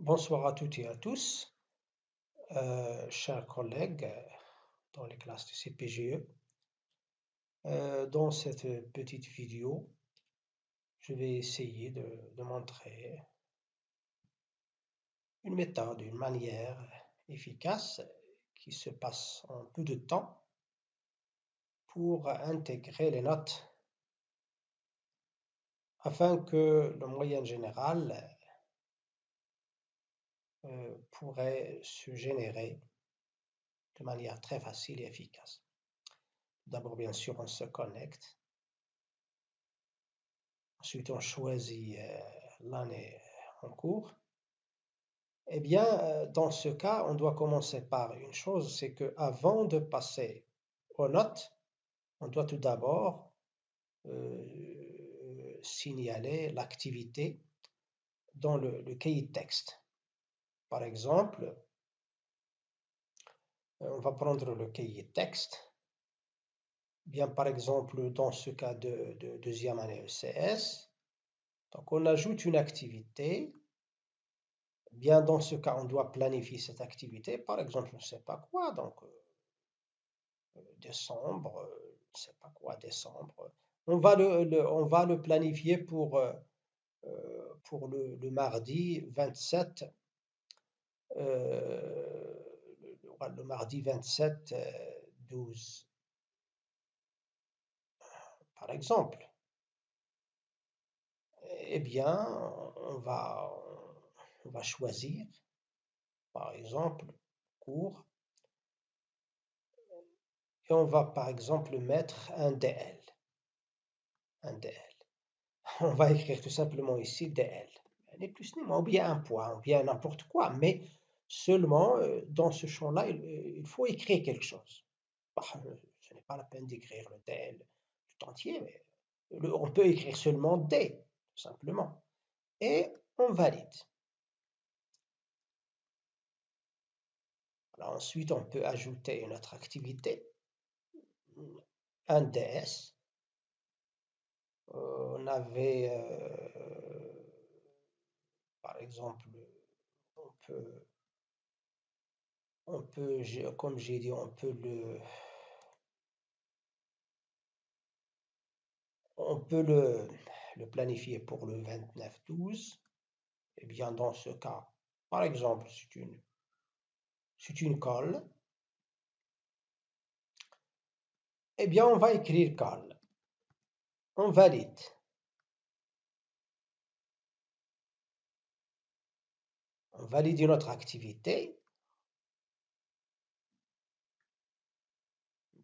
Bonsoir à toutes et à tous, chers collègues dans les classes de CPGE. Dans cette petite vidéo, je vais essayer de montrer une méthode, une manière efficace qui se passe en peu de temps pour intégrer les notes afin que la moyenne générale pourrait se générer de manière très facile et efficace. D'abord, bien sûr, on se connecte. Ensuite, on choisit l'année en cours. Eh bien, dans ce cas, on doit commencer par une chose, c'est qu'avant de passer aux notes, on doit tout d'abord signaler l'activité dans le cahier de texte. Par exemple, on va prendre le cahier de texte. Bien, par exemple, dans ce cas de deuxième année ECS, donc on ajoute une activité. Bien, dans ce cas, on doit planifier cette activité. Par exemple, je ne sais pas quoi, donc décembre, je ne sais pas quoi, décembre. On va le planifier pour le mardi 27, le mardi 27 12, par exemple. Eh bien, on va, on va choisir, par exemple, cours, et on va, par exemple, mettre un DL. Un DL. On va écrire tout simplement ici DL. Ni plus ni moins, ou bien un point, ou bien n'importe quoi, mais seulement dans ce champ-là, il faut écrire quelque chose. Bah, ce n'est pas la peine d'écrire le DL tout entier, mais on peut écrire seulement D, tout simplement. Et on valide. Alors ensuite, on peut ajouter une autre activité, un DS. On avait, par exemple, on peut, comme j'ai dit, on peut le planifier pour le 29-12. Eh bien, dans ce cas, par exemple, c'est une colle. Eh bien, on va écrire colle. On valide. On valide une autre activité.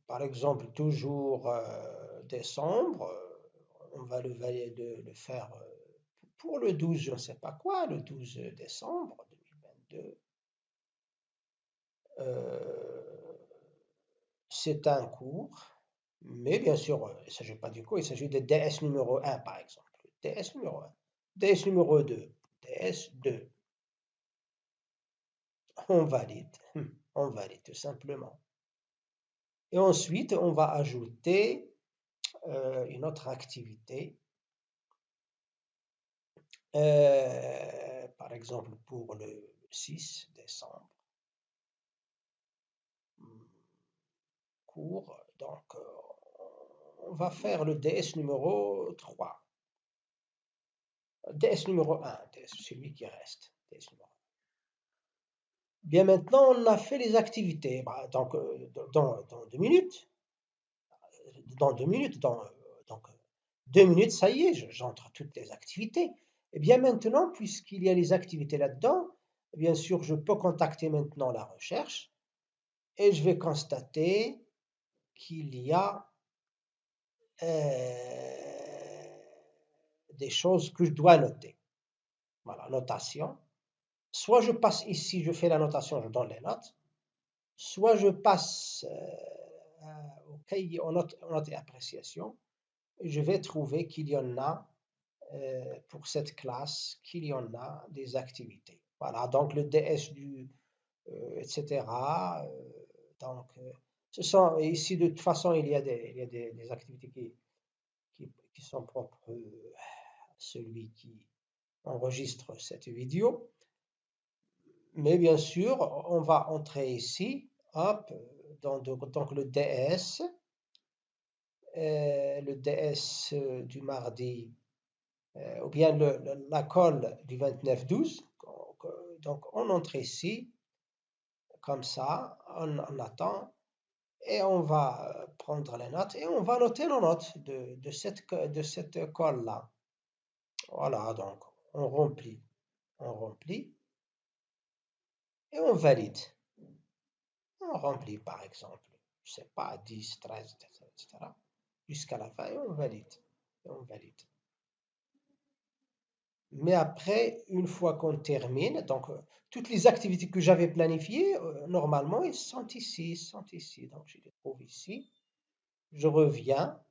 Par exemple, toujours décembre, on va le faire pour le 12, je ne sais pas quoi, le 12 décembre 2022. C'est un cours, mais bien sûr, il ne s'agit pas du cours, il s'agit de DS numéro 1, par exemple. DS numéro 1, DS numéro 2, DS2. On valide, tout simplement. Et ensuite, on va ajouter une autre activité. Par exemple, pour le 6 décembre, cours, donc on va faire le DS numéro 3. DS numéro 1, celui qui reste. DS numéro 1. Bien, maintenant, on a fait les activités. Bah, donc, dans 2 minutes, donc 2 minutes, ça y est, j'entre toutes les activités. Et bien maintenant, puisqu'il y a les activités là-dedans, bien sûr, je peux contacter maintenant la recherche et je vais constater qu'il y a des choses que je dois noter. Voilà, notation. Soit je passe ici, je fais la notation, je donne les notes, soit je passe au cahier en notes et appréciation, et je vais trouver qu'il y en a pour cette classe, qu'il y en a des activités. Voilà, donc le DS etc. Donc, ce sont ici de toute façon il y a des activités qui sont propres à celui qui enregistre cette vidéo. Mais bien sûr, on va entrer ici, hop, donc le DS du mardi, ou bien la colle du 29-12. Donc, on entre ici, comme ça, on attend, et on va prendre les notes, et on va noter nos notes de cette colle-là. Voilà, donc on remplit, et on valide. On remplit, par exemple, je sais pas, 10, 13, etc., jusqu'à la fin, et on valide. Et on valide. Mais après, une fois qu'on termine, donc toutes les activités que j'avais planifiées, normalement, ils sont ici, Donc je les trouve ici. Je reviens,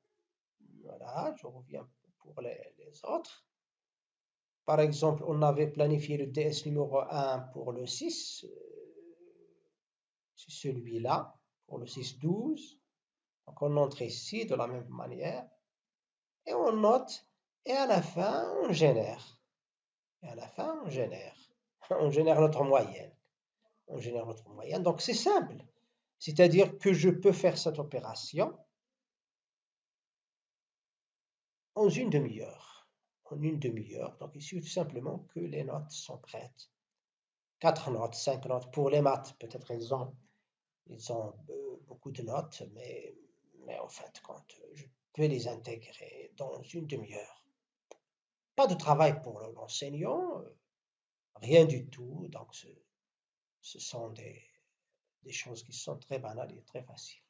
voilà, je reviens pour les autres. Par exemple, on avait planifié le DS numéro 1 pour le 6, c'est celui-là, pour le 6-12. Donc on entre ici de la même manière, et on note, et à la fin, on génère. Et à la fin, on génère. On génère notre moyenne. On génère notre moyenne. Donc c'est simple. C'est-à-dire que je peux faire cette opération en une demi-heure. En une demi-heure. Donc il suffit tout simplement que les notes sont prêtes. 4 notes, 5 notes. Pour les maths, peut-être ils ont beaucoup de notes, mais en fait, quand je peux les intégrer dans une demi-heure. Pas de travail pour l'enseignant, rien du tout. Donc ce sont des choses qui sont très banales et très faciles.